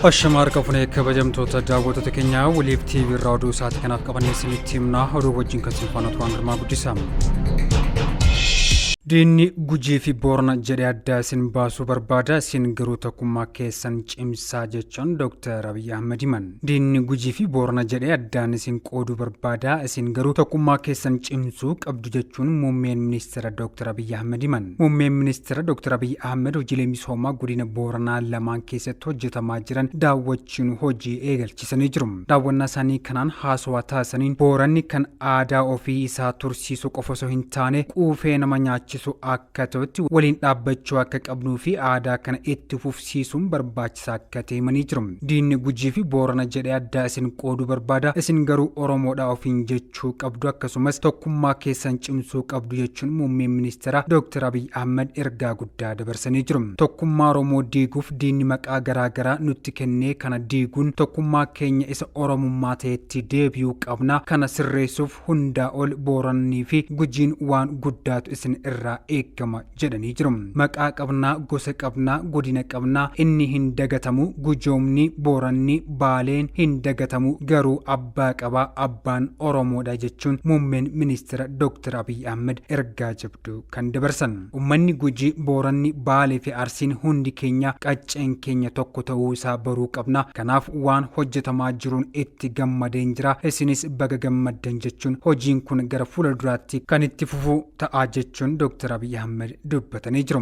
Ashamaar kafunee kabajamtoota daawwattoota keenyaa waliif TV irraa oduu isaati kanaaf qabannee isinitti himna oduu wajjin kan sinfaanatu waan girmaa guddisaa. Diinni Gujii fi Boorana jedhee adda isin baasuu barbaada isin garuu tokkummaa keessan cimsaa jechuun Dr. Abiy Ahmed himan. Diinni Gujii fi Boorana jedhee addaan isin qooduu barbaada isin garuu tokkummaa keessan cimsuu qabdu jechuun muummeen ministeera Dr. Abiy Ahmed himan. Muummeen ministeera Dr. Abiy Ahmed hojiilee misoomaa godina Booranaa lamaan keessatti hojjetamaa jiran daawwachuun hojii eegalchisanii jiru. Daawwannaa isaanii kanaan haasawaa taasisaniin Booranni kan aadaa ofii isaa tursiisuu qofa osoo hin taane quufee nama nyaachisu akka ta'utti waliin dhaabbachuu akka qabnuu fi aadaa kana itti fufsiisuun barbaachisaa akka ta'e himanii jiru. Diinni Gujii fi Boorana jedhee adda isin qooduu barbaada isin garuu Oromoodhaa ofiin jechuu qabdu akkasumas tokkummaa keessan cimsuu qabdu jechuun muummeen ministeera Dr. Abiy Ahmed ergaa guddaa dabarsanii jiru. Tokkummaa Oromoo diiguuf diinni maqaa garaagaraa nutti kennee kana diiguun tokkummaa keenya isa Oromummaa ta'etti deebi'uu qabna kana sirreessuuf hundaa ol Boorannii fi Gujiin waan guddaatu isin irraa eegama jedhanii jiru. Maqaa qabnaa gosa qabnaa godina qabnaa inni hin dagatamu Gujoomni Booranni Baaleen hin dagatamu garuu abbaa qabaa abbaan Oromoodha jechuun muummeen ministeera Dr. Abiy Ahmed ergaa jabduu kan dabarsan. Uummanni Gujii Booranni Baalee fi Arsiin hundi keenya qacceen keenya tokko ta'uu isaa baruu qabna kanaaf waan hojjetamaa jiruun itti gammadeen jira isinis baga gammaddan jechuun hojiin kun gara fuula duraatti kan itti fufuu ta'a jechuun Dr. Abiy Ahmed dubbatanii jiru.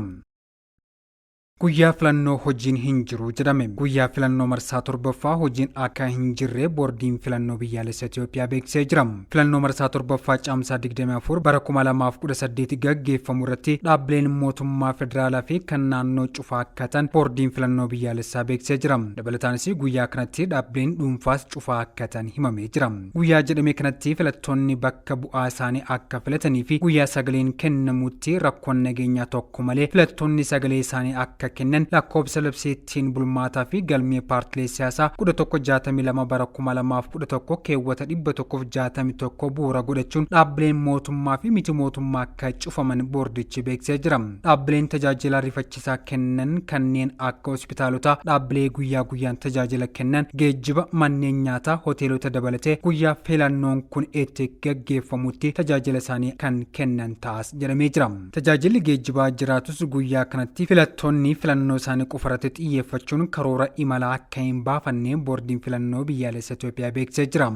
Guyyaa filannoo hojiin hin jiru jedhame. Guyyaa filannoo marsaa torbaffaa hojiin akka hin jirre boordiin filannoo biyyaalessa Itoophiyaa beeksisee jira. Filannoo marsaa torbaffaa caamsaa 24 bara 2018 gaggeeffamu irratti dhaabbileen mootummaa federaalaa fi kan naannoo cufaa akka ta'an boordiin filannoo biyyaalessaa beeksisee jira. Dabalataanis guyyaa kanatti dhaabbileen dhuunfaas cufaa akka ta'an himamee jira. Guyyaa jedhame kanatti filattoonni bakka bu'aa isaanii akka filatanii fi guyyaa sagaleen kennamutti rakkoon nageenyaa tokko malee filattoonni sagalee isaanii akka kennan lakkoobsa labsiittiin bulmaataa fi galmee paartilee siyaasaa 1162 bara 2011 keewwata 161 bu'uura godhachuun dhaabbileen mootummaa fi miti mootummaa akka cufaman boordichi beeksisee jira. Dhaabbileen tajaajila rifachiisaa kennan kanneen akka hospitaalotaa, dhaabbilee guyyaa guyyaan tajaajila kennan, geejjiba, manneen nyaataa, hoteelota dabalatee guyyaa filannoon kun itti gaggeeffamutti tajaajila isaanii kan kennan ta'as jedhamee jira. Tajaajilli geejjibaa jiraatus guyyaa kanatti filattoonni filannoo isaanii qofarratti xiyyeeffachuun karoora imalaa akka hin baafanne boordiin filannoo biyyaalessa Itoophiyaa beeksisee jira.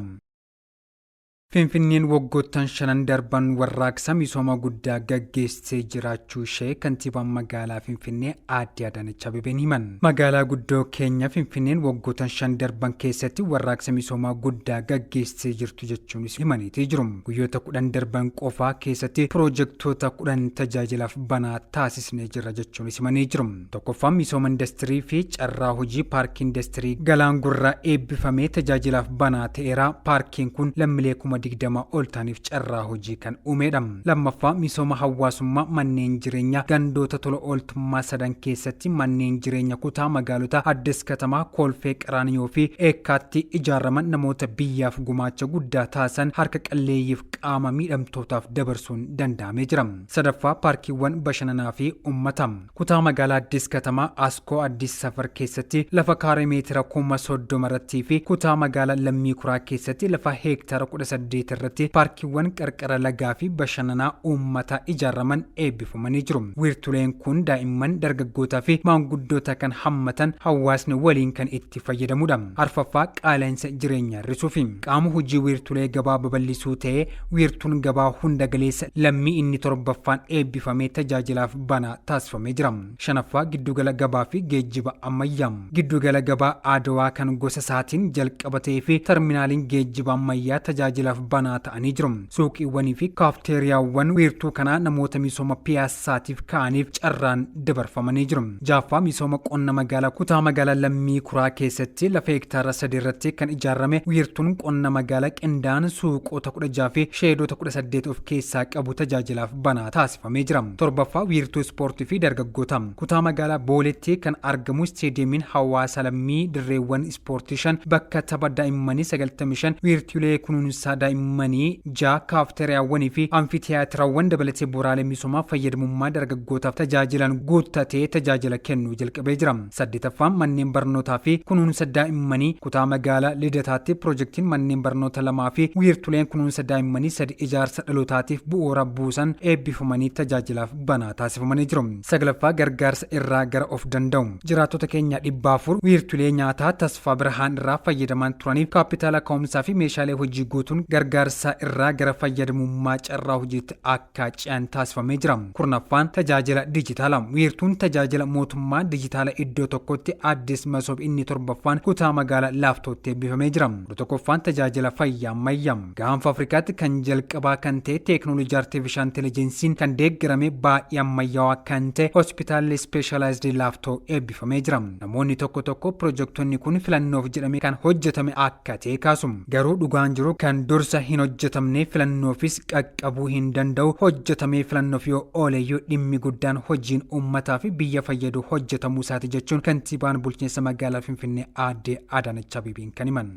Finfinneen waggoottan 5 darban warraaqsa misooma guddaa gaggeessee jiraachuu ishee kantiibaan magaalaa Finfinnee Aadde Adaanech Abeebeen himan. Magaalaa guddoo keenya Finfinneen waggoottan 5 darban keessatti warraaqsa misooma guddaa gaggeessee jirtu jechuunis himaniitii jiru. Guyyoota 10 darban qofaa keessatti piroojeektoota 10 tajaajilaaf banaa taasisnee jira jechuunis himanii jiru. Tokkoffaan misooma industirii fi carraa hojii paarkii industirii Galaan Gurraa eebbifamee tajaajilaaf banaa ta'eera. Paarkiin kun lammiilee 20 ol ta'aniif carraa hojii kan uumedha. Lammaffaa misooma hawaasummaa manneen jireenyaa gandoota tola ooltummaa 3 keessatti manneen jireenyaa kutaa magaalota Addis Katamaa, Kolfee Qaraaniyoo fi Eekkaatti ijaaraman namoota biyyaaf gumaacha guddaa taasisan harka qalleeyyiif qaama miidhamtootaaf dabarsuun danda'amee jira. Sadaffaa paarkiiwwan bashannanaa fi uummata kutaa magaalaa Addis Katamaa Askoo Addis Safar keessatti lafa kaaree meetira 30 irratti fi kutaa magaalaa Lammii Kuraa keessatti lafa heektaara 18 irratti paarkiiwwan qarqara lagaa fi bashannanaa uummata ijaaraman eebbifamanii jiru. Wiirtuleen kun daa'imman, dargaggootaa fi maanguddoota kan hammatan hawaasni waliin kan itti fayyadamudha. Arfaffaa qaala'insa jireenyaa hir'isuuf qaama hojii wiirtulee gabaa babal'isuu ta'ee wiirtuun gabaa hunda galeessa lammii inni 7ffaan eebbifamee tajaajilaaf banaa taasifamee jira. Shanaffaa giddugala gabaa fi geejjiba ammayyaa. Giddugala gabaa Adawaa kan gosa isaatiin jalqabatee fi terminaaliin geejjiba ammayyaa tajaajilaaf banaa ta'anii jiru. Suuqiiwwanii fi kaafteeriyaawwan wiirtuu kanaa namoota misooma piyaasaatiif ka'aniif carraan dabarfamanii jiru. Jaaffaa misooma qonna magaalaa kutaa magaalaa Lammii Kuraa keessatti lafa heektaara 3 irratti kan ijaarame wiirtuun qonna magaalaa qindaa'an suuqota 16 fi sheedota 18 of keessaa qabu tajaajilaaf banaa taasifamee jira. Torbaffaa wiirtuu ispoortii fi dargaggoota kutaa magaalaa Booletti kan argamu isteediyeemiin Hawaasa Lammii dirreewwan ispoortii 5 bakka tapha daa'immanii 95 wiirtuulee kunuunsaa daa'immanii 6 kaafteeriyaawwanii fi amfitiyaaterawwan dabalatee bu'uuraalee misoomaa fayyadamummaa dargaggootaaf tajaajilan guuttatee tajaajila kennuu jalqabee jira. Saddeetaffaan manneen barnootaa fi kunuunsa daa'immanii kutaa magaalaa Lidataatti piroojeektiin manneen barnoota 2 fi wiirtuuleen kunuunsa daa'immanii 3 ijaarsa dhalootaatiif bu'uura buusan eebbifamanii tajaajilaaf banaa taasifamanii jiru. Saglaffaa gargaarsa irraa gara of danda'u. Jiraattota keenya 400 wiirtuulee nyaataa Tasfaa Birhaan irraa fayyadaman turaniif kaapitaala ka'umsaa fi meeshaalee hojii guutuun gargaarsa irraa gara fayyadamummaa carraa hojiitti akka ce'an taasifamee jira. Kurnaffaan tajaajila dijitaala. Wiirtuun tajaajila mootummaa dijitaala iddoo tokkotti Addis Masoob inni torbaffaan kutaa magaalaa Laaftootti eebbifamee jira. Tokkoffaan tajaajila fayyaa ammayyaa. Gaanfa Afrikaatti kan jalqabaa kan ta'e teeknooloojii artiifishaal intelijensiin kan deeggarame baay'ee ammayyaawaa kan ta'e hospitaalli ispeeshalaayizd Laaftoo eebbifamee jira. Namoonni tokko piroojektonni kun filannoof jedhamee kan hojjetame akka ta'e kaasu. Garuu dhugaan jiru kan dursa hin hojjetamne filannoofis qaqqabuu hin danda'u. Hojjetamee filannoof yoo ooleyyuu dhimmi guddaan hojiin uummataa fi biyya fayyadu hojjetamuu isaati jechuun kantiibaan bulchiinsa magaalaa Finfinnee aadde Adaanach Abeebee kan himan.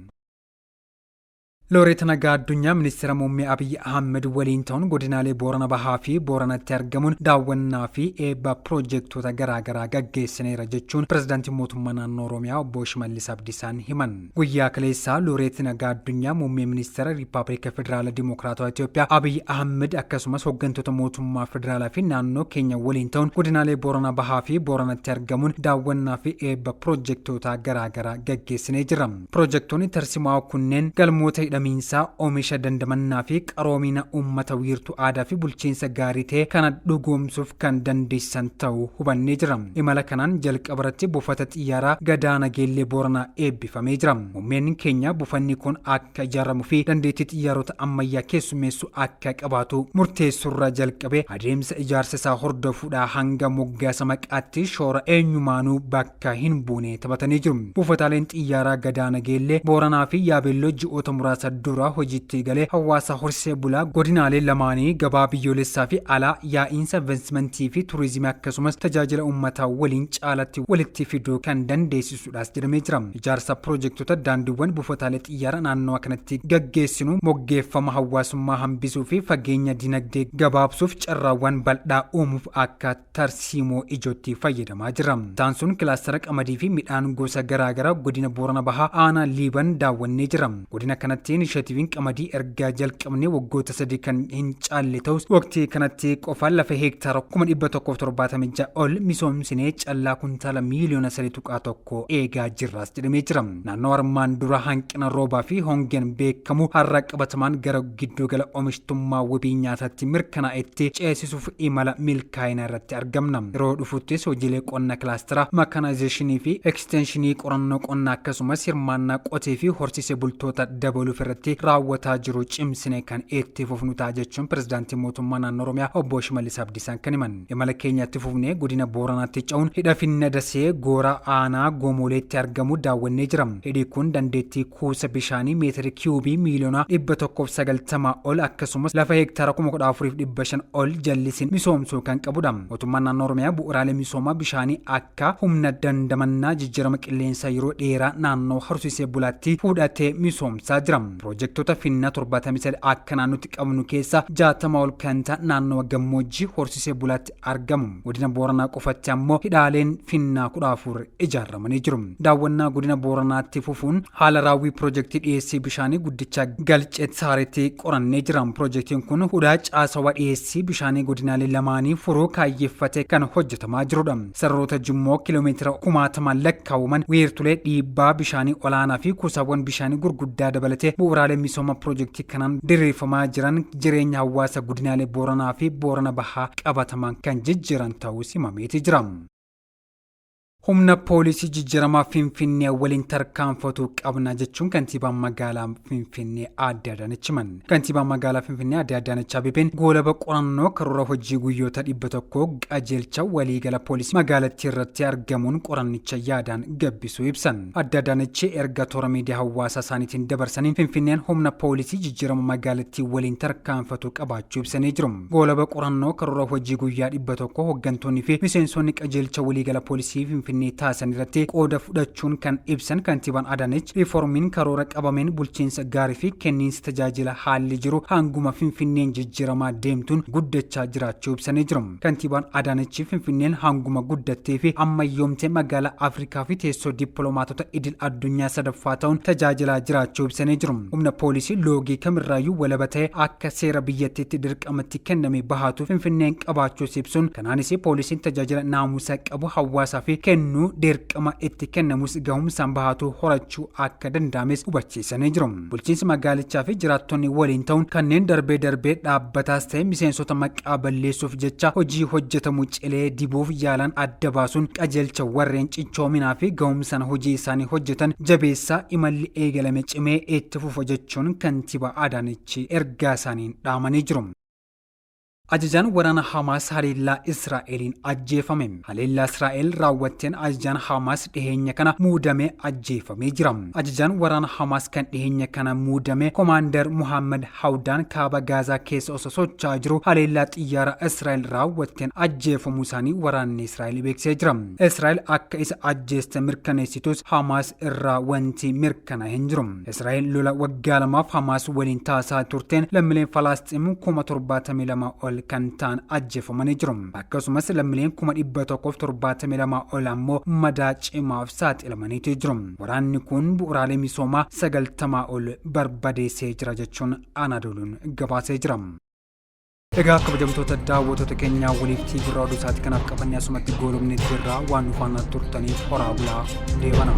Looreet nagaa addunyaa ministeera muummee Abiyyi Ahmed waliin ta'uun godinaalee Boorana Bahaa fi Booranatti argamuun daawwannaa fi eebba piroojektota garaagaraa gaggeessineera jechuun pirezidaantii mootummaa naannoo Oromiyaa obbo Shimallis Abdiisaan himan. Guyyaa kaleessaa Looreet nagaa addunyaa muummee ministeera Riippaabilika Federaala Dimokiraatawaa Itoophiyaa Abiyyi Ahmed akkasumas hooggantoota mootummaa federaalaa fi naannoo keenya waliin ta'uun godinaalee Boorana Bahaa fi Booranatti argamuun daawwannaa fi eebba piroojektota garaagaraa gaggeessinee jira. Piroojektonni tarsimaa kunneen galmoota miinsaa oomisha dandamannaa fi qaroomina uummata wiirtuu aadaa fi bulchiinsa gaarii ta'e kana dhugoomsuuf kan dandeessan ta'uu hubannee jira. Imala kanaan jalqabarratti buufata xiyyaaraa Gadaana Geellee Booranaa eebbifamee jira. Muummeen keenya buufanni kun akka ijaaramuu fi dandeettii xiyyaarota ammayyaa keessummeessu akka qabaatu murteessurraa jalqabee adeemsa ijaarsa isaa hordofuudhaa hanga moggaasa maqaatti shoora eenyumaanuu bakka hin buune taphatanii jiru. Buufataaleen xiyyaaraa Gadaana Geellee Booranaa fi Yaabeelloo ji'oota muraasa dura hojiitti galee hawaasa horsee bulaa godinaalee lamaanii gabaa biyyoolessaa fi alaa yaa'iinsa investimentii fi turizimii akkasumas tajaajila uummataa waliin caalatti walitti fiduu kan dandeessisuudhaas jedhamee jira. Ijaarsa piroojektota daandiiwwan buufataalee xiyyaara naannoo kanatti gaggeessinu moggeeffama hawaasummaa hambisuu fi fageenya dinagdee gabaabsuuf carraawwan bal'aa uumuuf akka tarsiimoo ijootti fayyadamaa jira. Isaan sun kilaastara qamadii fi midhaan gosa garaagaraa godina Boorana Bahaa aanaa Liiban daawwannee jira. Godina kanatti inishatiiviin qamadii ergaa jalqabnee waggoota 3 kan hin caalle ta'us waqtii kanatti qofaan lafa heektaara 176 ol misoomsinee callaa kuntaala miiliyoona 3.1 eegaa jirraas jedhamee jira. Naannoo armaan dura hanqina roobaa fi hongeen beekamu har'a qabatamaan gara giddugala oomishtummaa wabii nyaataatti mirkanaa'etti ceesisuuf imala milkaa'ina irratti argamna. Yeroo dhufuttis hojiilee qonna kilaasteraa makanaayizeeshinii fi ekstenshinii qorannoo qonnaa akkasumas hirmaannaa qotee fi horsiisee bultoota dabaluuf irratti raawwataa jiru cimsine kan itti fufnu ta'a jechuun pirezidaantii mootummaa naannoo Oromiyaa obbo Shimallis Abdiisaan kan himan. Imala keenyatti fufnee godina Booranaatti ce'uun hidha Finna Dasee Goora Aanaa Gomoleetti argamu daawwannee jira. Hidhi kun dandeettii kuusa bishaanii meetira kiiyubii miiliyoona 190 ol akkasumas lafa heektaara 14,500 ol jallisiin misoomsuu kan qabudha. Mootummaan naannoo Oromiyaa bu'uuraalee misoomaa bishaanii akka humna dandamannaa jijjiirama qilleensaa yeroo dheeraa naannoo horsiisee bulaatti fudhatee misoomsaa jira. Piroojektota Finna 73 akka naannootti qabnu keessa 60 ol kan ta'an naannoo gammoojjii horsiisee bulaatti argamu. Godina Booranaa qofatti ammoo hidhaaleen Finnaa 14 ijaaramanii jiru. Daawwannaa godina Booranaatti fufuun haala raawwii piroojeektii dhiyeessii bishaanii guddicha Galceet Saaretti qorannee jira. Piroojeektiin kun hudhaa caasawaa dhiyeessii bishaanii godinaalee lamaanii furuu kaayyeeffatee kan hojjetamaa jirudha. Sarroota Jimmoo kiiloomeetira 60 lakkaawwaman wiirtulee dhiibbaa bishaanii olaanaa fi kuusaawwan bishaanii gurguddaa dabalatee bu'uuraalee misooma piroojeektii kanaan diriirfamaa jiran jireenya hawaasa godinaalee Booranaa fi Boorana Bahaa qabatamaan kan jijjiiran ta'uu himameeti jira. humna poolisii jijjiiramaa Finfinnee waliin tarkaanfatu qabna jechuun kantiibaan magaalaa Finfinnee Aadde Adaanech himan. Kantiibaan magaalaa Finfinnee Aadde Adaanech Abeebeen goolaba qorannoo karoora hojii guyyoota 100 qajeelcha waliigala poolisii magaalattii irratti argamuun qorannicha yaadaan gabbisuu ibsan. Aadde Adaanech erga toora miidiyaa hawaasaa isaaniitiin dabarsaniin Finfinneen humna poolisii jijjiirama magaalattii waliin tarkaanfatu qabaachuu ibsanii jiru. Goolaba qorannoo karoora hojii guyyaa 100 hooggantoonni fi miseensonni qajeelcha waliigala poolisii Finfinnee taasisan irratti qooda fudhachuun kan ibsan kantiibaan Adaanech riiformiin karoora qabameen bulchiinsa gaarii fi kenniinsa tajaajila haalli jiru hanguma Finfinneen jijjiiramaa deemtuun guddachaa jiraachuu ibsanii jiru. Kantiibaan Adaanech Finfinneen hanguma guddattee fi ammayyoomtee magaalaa Afrikaa fi teessoo dippiloomaatota idil addunyaa sadaffaa ta'uun tajaajilaa jiraachuu ibsanii jiru. Humna poolisii loogii kamirraayyuu walaba ta'ee akka seera biyyattiitti dirqamatti kenname bahaatu Finfinneen qabaachuu ibsuun kanaanis poolisiin tajaajila naamusa qabu hawaasaa fi kennuu dirqama itti kennamus gahumsaan bahatu horachuu akka danda'ames hubachiisanii jiru. Bulchiinsi magaalichaa fi jiraattonni waliin ta'uun kanneen darbee dhaabbataas ta'e miseensota maqaa balleessuuf jecha hojii hojjetamu cilee dibuuf yaalan adda baasuun qajeelcha warreen cichoominaa fi gahumsaan hojii isaanii hojjetan jabeessaa imalli eegalame cimee itti fufa jechuun kantiibaa Adaanech ergaa isaaniin dhaamanii jiru. Ajajaan waraana Hamaas haleellaa Israa'eliin ajjeefame. Haleellaa Israa'el raawwatteen ajajaan Hamaas dhiheenya kana muudamee ajjeefamee jira. Ajajaan waraana Hamaas kan dhiheenya kana muudame Komaander Muhammad Hawdaan kaaba Gaazaa keessa osoo socho'aa jiru haleellaa xiyyaara Israa'el raawwatteen ajjeefamuu isaanii waraanni Israa'el beeksisee jira. Israa'el akka isa ajjeeste mirkaneessitus Hamaas irraa wanti mirkanaa'e hin jiru. Israa'el lola waggaa lamaaf Hamaas waliin taasisaa turteen lammiileen Falaasxiin 72,000 ol kan ta'an ajjeefamanii jiru. Akkasumas lammiileen 172 ol ammoo madaa cimaaf saaxilamanii jiru. Waraanni kun bu'uuraalee misoomaa 90 ol barbadeessee jira jechuun Anaadooluun gabaasee jira. Egaa kabajamtoota daawwattoota keenyaa waliif tiivii oduu isaatti kanaaf qabannee asumatti goolumne jirra waan nufaana turtaniif horaa bulaa deebana.